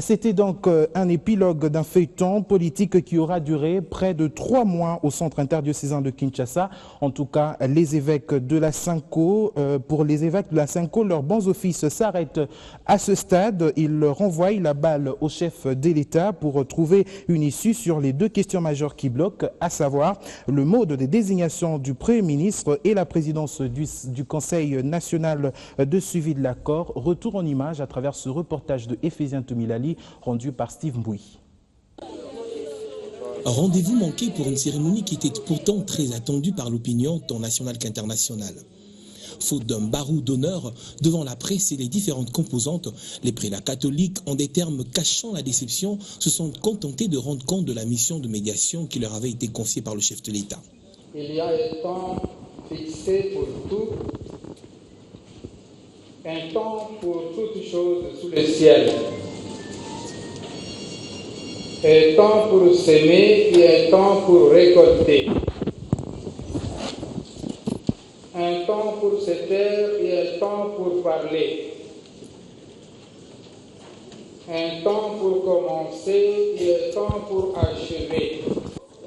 C'était donc un épilogue d'un feuilleton politique qui aura duré près de 3 mois au centre interdiocésain de Kinshasa. En tout cas, les évêques de la Cinco, pour les évêques de la Cinco, leurs bons offices s'arrêtent à ce stade. Ils renvoient la balle au chef de l'État pour trouver une issue sur les 2 questions majeures qui bloquent, à savoir le mode de désignation du Premier ministre et la présidence du Conseil national de suivi de l'accord. Retour en image à travers ce reportage de Ephésiens Tomilali rendu par Steve Mbouy. Rendez-vous manqué pour une cérémonie qui était pourtant très attendue par l'opinion tant nationale qu'internationale. Faute d'un barreau d'honneur devant la presse et les différentes composantes, les prélats catholiques, en des termes cachant la déception, se sont contentés de rendre compte de la mission de médiation qui leur avait été confiée par le chef de l'État. Il y a un temps fixé pour tout, un temps pour toutes choses sous le ciel. Un temps pour s'aimer et un temps pour récolter. Un temps pour se taire et un temps pour parler. Un temps pour commencer et un temps pour achever.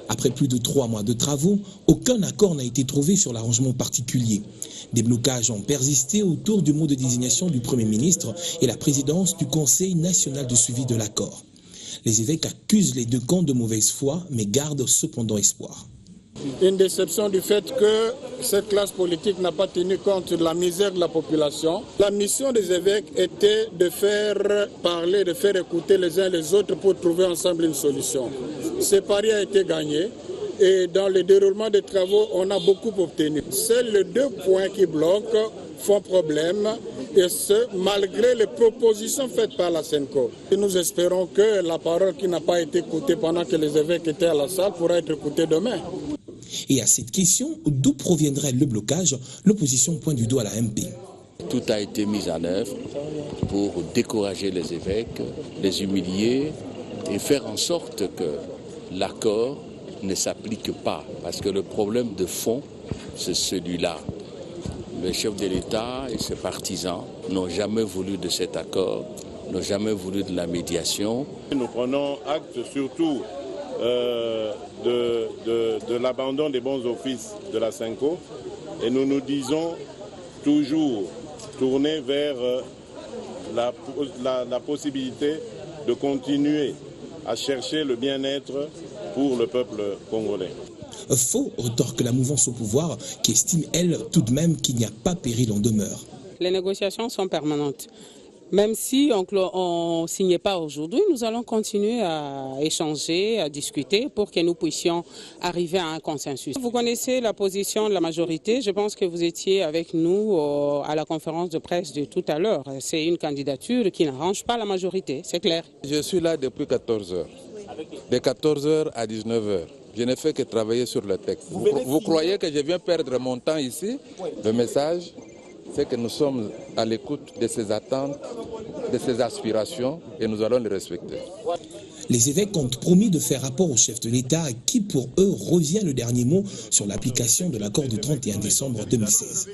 Après plus de 3 mois de travaux, aucun accord n'a été trouvé sur l'arrangement particulier. Des blocages ont persisté autour du mot de désignation du Premier ministre et la présidence du Conseil national de suivi de l'accord. Les évêques accusent les 2 camps de mauvaise foi, mais gardent cependant espoir. Une déception du fait que cette classe politique n'a pas tenu compte de la misère de la population. La mission des évêques était de faire parler, de faire écouter les uns les autres pour trouver ensemble une solution. Ce pari a été gagné et dans le déroulement des travaux, on a beaucoup obtenu. Seuls les 2 points qui bloquent font problème, et ce, malgré les propositions faites par la Senco. Et nous espérons que la parole qui n'a pas été écoutée pendant que les évêques étaient à la salle pourra être écoutée demain. Et à cette question, d'où proviendrait le blocage, l'opposition pointe du doigt la MP. Tout a été mis en œuvre pour décourager les évêques, les humilier et faire en sorte que l'accord ne s'applique pas. Parce que le problème de fond, c'est celui-là. Le chef de l'État et ses partisans n'ont jamais voulu de cet accord, n'ont jamais voulu de la médiation. Nous prenons acte surtout de l'abandon des bons offices de la Cinco et nous nous disons toujours tourner vers la possibilité de continuer à chercher le bien-être pour le peuple congolais. Faux, retorque la mouvance au pouvoir, qui estime, elle, tout de même qu'il n'y a pas péril en demeure. Les négociations sont permanentes. Même si on ne signait pas aujourd'hui, nous allons continuer à échanger, à discuter pour que nous puissions arriver à un consensus. Vous connaissez la position de la majorité. Je pense que vous étiez avec nous à la conférence de presse de tout à l'heure. C'est une candidature qui n'arrange pas la majorité, c'est clair. Je suis là depuis 14 heures. De 14 heures à 19 heures. Je n'ai fait que travailler sur le texte. Vous croyez que je viens perdre mon temps ici? Le message, c'est que nous sommes à l'écoute de ces attentes, de ces aspirations et nous allons les respecter. Les évêques ont promis de faire rapport au chef de l'État qui, pour eux, revient le dernier mot sur l'application de l'accord du 31 décembre 2016.